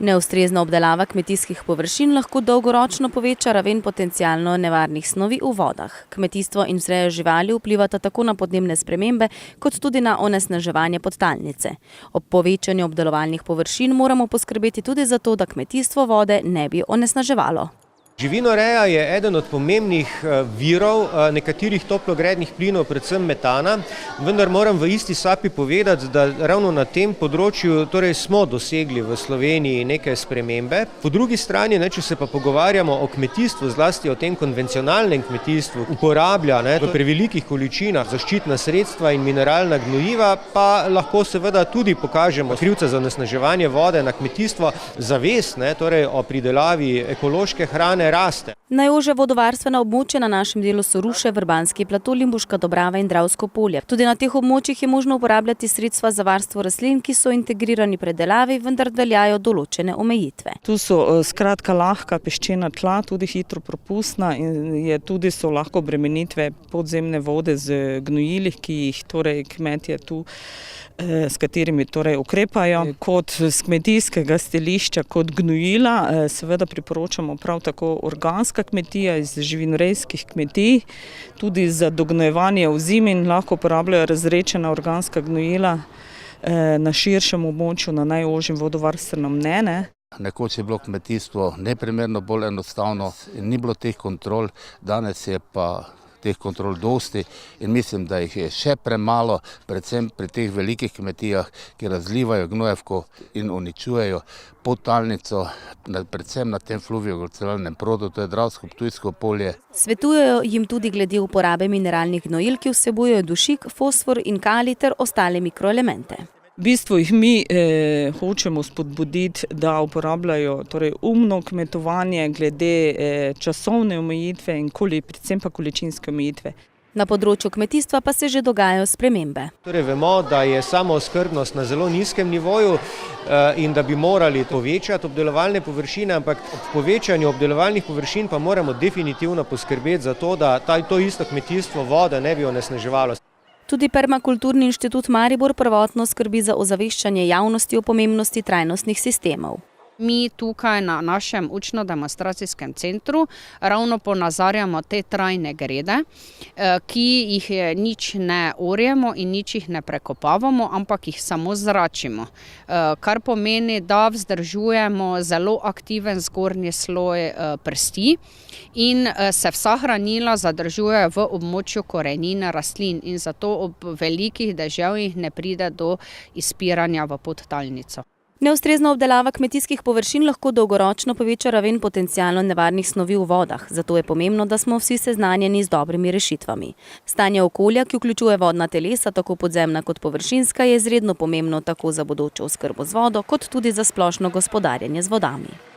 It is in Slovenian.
Neustrezna obdelava kmetijskih površin lahko dolgoročno poveča raven potencialno nevarnih snovi v vodah. Kmetijstvo in vzreja živali vplivata tako na podnebne spremembe, kot tudi na onesnaževanje podtalnice. Ob povečanju obdelovalnih površin moramo poskrbeti tudi za to, da kmetijstvo vode ne bi onesnaževalo. Živinoreja je eden od pomembnih virov nekaterih toplogrednih plinov, predvsem metana, vendar moram v isti sapi povedati, da ravno na tem področju smo dosegli v Sloveniji neke spremembe. Po drugi strani, če se pa pogovarjamo o kmetijstvu, zlasti o tem konvencionalnem kmetijstvu, uporablja v prevelikih količinah zaščitna sredstva in mineralna gnojiva, pa lahko seveda tudi pokažemo krivca za onesnaževanje vode na kmetijstvo. Zavest, o pridelavi ekološke hrane raste. Najožja vodovarstvena območja na našem delu so Ruše, Vrbanski plato, Limbuška Dobrava in Dravsko polje. Tudi na teh območjih je možno uporabljati sredstva za varstvo rastlin, ki so integrirani predelavi, vendar veljajo določene omejitve. Tu so skratka lahka peščena tla, tudi hitro propustna in so lahko obremenitve podzemne vode z gnojili, ki jih kmetje tu s katerimi ukrepajo. Kot z kmetijskega stališča, kot gnojila, seveda priporočamo prav tako organska kmetija iz živinorejskih kmetij. Tudi za dognojevanje v zimi lahko uporabljajo razredčena organska gnojila na širšem območju, na najožjem vodovarstvenem ne. Nekoč je bilo kmetijstvo neprimerno bolj enostavno in ni bilo teh kontrol, danes je pa teh kontrol dosti in mislim, da jih je še premalo, predvsem pri teh velikih kmetijah, ki razlivajo gnojevko in uničujejo podtalnico, predvsem na tem fluvio-glacialnem produ, to je Dravsko-Ptujsko polje. Svetujejo jim tudi glede uporabe mineralnih gnojil, ki vsebujejo dušik, fosfor in kalij ter ostale mikroelemente. V bistvu jih mi hočemo spodbuditi, da uporabljajo umno kmetovanje glede časovne omejitve in predvsem pa količinske omejitve. Na področju kmetijstva pa se že dogajajo spremembe. Vemo, da je samooskrbnost na zelo nizkem nivoju in da bi morali povečati obdelovalne površine, ampak ob povečanju obdelovalnih površin pa moramo definitivno poskrbeti za to, da to isto kmetijstvo vode ne bi onesnaževalo. Tudi Permakulturni inštitut Maribor prvotno skrbi za ozaveščanje javnosti o pomembnosti trajnostnih sistemov. Mi tukaj na našem učno-demonstracijskem centru ravno ponazarjamo te trajne grede, ki jih nič ne orjemo in nič jih ne prekopavamo, ampak jih samo zračimo. Kar pomeni, da vzdržujemo zelo aktiven zgornji sloj prsti in se vsa hranila zadržujejo v območju korenine rastlin in zato ob velikih deževjih ne pride do izpiranja v podtalnico. Neustrezna obdelava kmetijskih površin lahko dolgoročno poveča raven potencialno nevarnih snovi v vodah, zato je pomembno, da smo vsi seznanjeni z dobrimi rešitvami. Stanje okolja, ki vključuje vodna telesa, tako podzemna kot površinska, je izredno pomembno tako za bodočo oskrbo z vodo, kot tudi za splošno gospodarjenje z vodami.